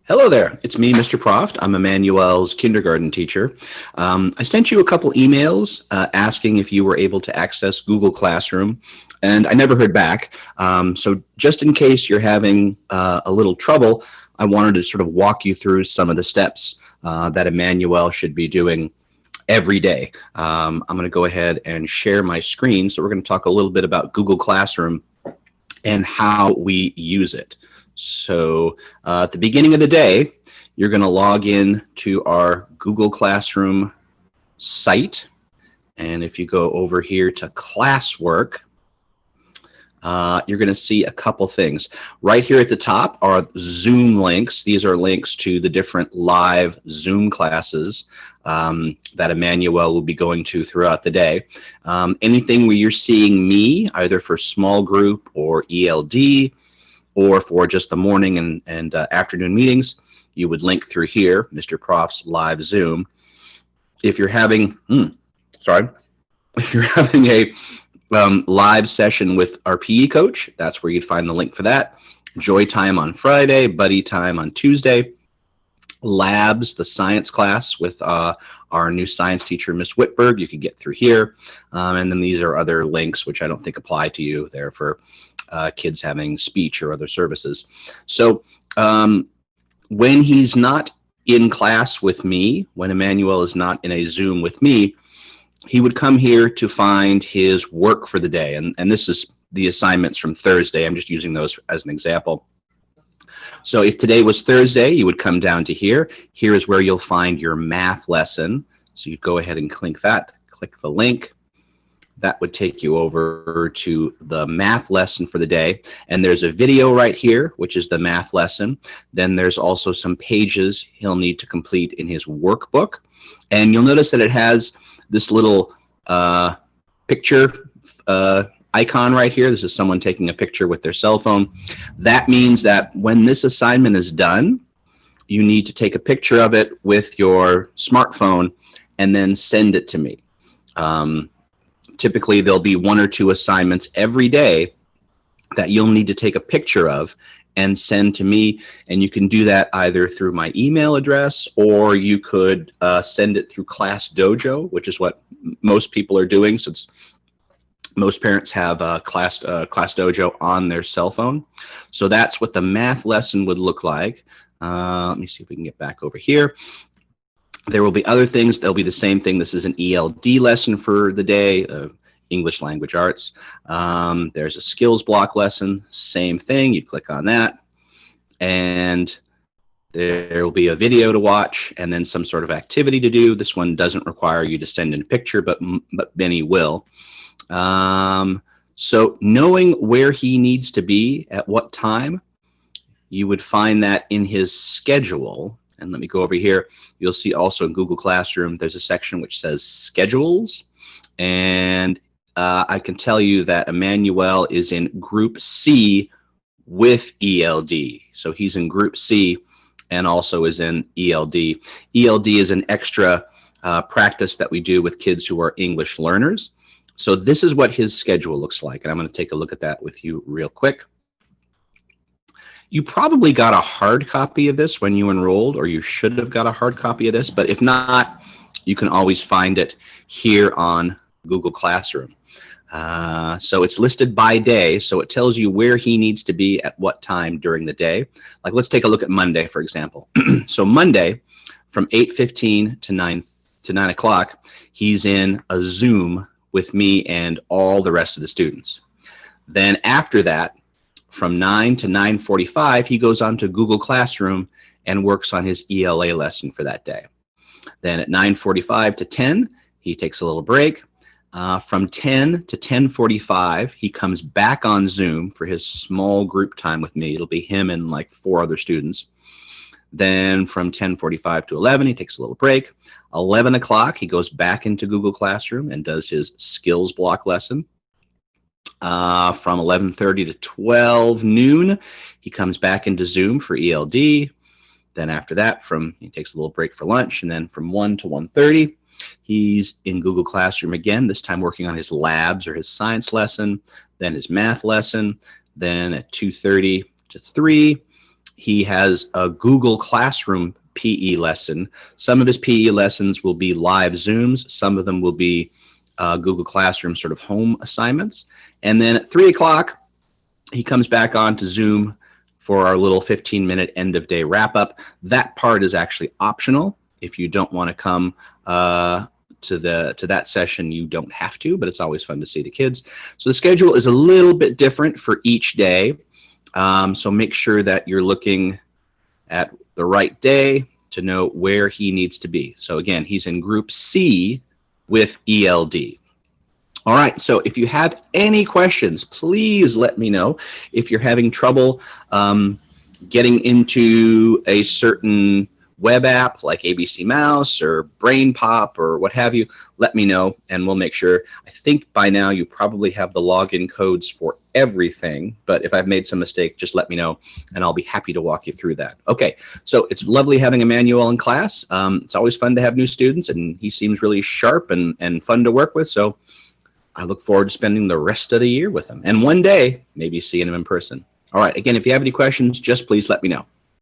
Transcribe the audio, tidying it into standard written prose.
Hello there, it's me, Mr. Proft. I'm Emmanuel's kindergarten teacher. I sent you a couple emails asking if you were able to access Google Classroom, and I never heard back. So just in case you're having a little trouble, I wanted to sort of walk you through some of the steps that Emmanuel should be doing every day. I'm going to go ahead and share my screen. So we're going to talk a little bit about Google Classroom and how we use it. So at the beginning of the day, you're going to log in to our Google Classroom site. And if you go over here to classwork, you're going to see a couple things. Right here at the top are Zoom links. These are links to the different live Zoom classes that Emmanuel will be going to throughout the day. Anything where you're seeing me, either for small group or ELD, or for just the morning and afternoon meetings, you would link through here, Mr. Proft's live Zoom. If you're having, if you're having a live session with our PE coach, that's where you'd find the link for that. Joy time on Friday, buddy time on Tuesday. Labs, the science class with our new science teacher, Miss Whitberg, you can get through here. And then these are other links, which I don't think apply to you. They're for kids having speech or other services. So when he's not in class with me, when Emmanuel is not in a Zoom with me, he would come here to find his work for the day. And this is the assignments from Thursday. I'm just using those as an example. So if today was Thursday, you would come down to here. Here is where you'll find your math lesson. So you go ahead and click that, click the link. That would take you over to the math lesson for the day. And there's a video right here, which is the math lesson. Then there's also some pages he'll need to complete in his workbook. And you'll notice that it has this little picture icon right here. This is someone taking a picture with their cell phone. That means that when this assignment is done, you need to take a picture of it with your smartphone and then send it to me. Typically, there'll be 1 or 2 assignments every day that you'll need to take a picture of and send to me. And you can do that either through my email address, or you could send it through Class Dojo, which is what most people are doing, since most parents have Class Dojo on their cell phone. So that's what the math lesson would look like. Let me see if we can get back over here. There will be other things. They'll be the same thing. This is an ELD lesson for the day, English Language Arts. There's a skills block lesson, same thing. You click on that, and there will be a video to watch and then some sort of activity to do. This one doesn't require you to send in a picture, but many will. So knowing where he needs to be at what time, you would find that in his schedule. And let me go over here. You'll see also in Google Classroom, there's a section which says schedules. And I can tell you that Emmanuel is in Group C with ELD. So he's in Group C and also is in ELD. ELD is an extra practice that we do with kids who are English learners. So this is what his schedule looks like. And I'm going to take a look at that with you real quick. You probably got a hard copy of this when you enrolled, or you should have got a hard copy of this. But if not, you can always find it here on Google Classroom. So it's listed by day, so it tells you where he needs to be at what time during the day. Like, let's take a look at Monday, for example. So Monday, from 8:15 to 9 o'clock, he's in a Zoom with me and all the rest of the students. Then after that, from 9 to 9:45, he goes on to Google Classroom and works on his ELA lesson for that day. Then at 9:45 to 10, he takes a little break. From 10 to 10:45, he comes back on Zoom for his small group time with me. It'll be him and like 4 other students. Then from 10:45 to 11, he takes a little break. 11 o'clock, he goes back into Google Classroom and does his skills block lesson. From 11:30 to 12 noon, he comes back into Zoom for ELD. Then after that, he takes a little break for lunch. And then from 1 to 1:30, he's in Google Classroom again, this time working on his labs or his science lesson, then his math lesson. Then at 2:30 to 3, He has a Google Classroom PE lesson. Some of his PE lessons will be live Zooms. Some of them will be Google Classroom sort of home assignments. And then at 3 o'clock, he comes back on to Zoom for our little 15-minute end of day wrap up. That part is actually optional. If you don't want to come to that session, you don't have to, but it's always fun to see the kids. So the schedule is a little bit different for each day. So make sure that you're looking at the right day to know where he needs to be. So again, he's in group C with ELD. All right, so if you have any questions, please let me know. If you're having trouble getting into a certain web app like ABC Mouse or BrainPop or what have you, let me know and we'll make sure. I think by now you probably have the login codes for everything, but if I've made some mistake, just let me know and I'll be happy to walk you through that. Okay, so it's lovely having Emmanuel in class. It's always fun to have new students, and he seems really sharp and fun to work with, so I look forward to spending the rest of the year with him and one day maybe seeing him in person. All right, again, if you have any questions, just please let me know.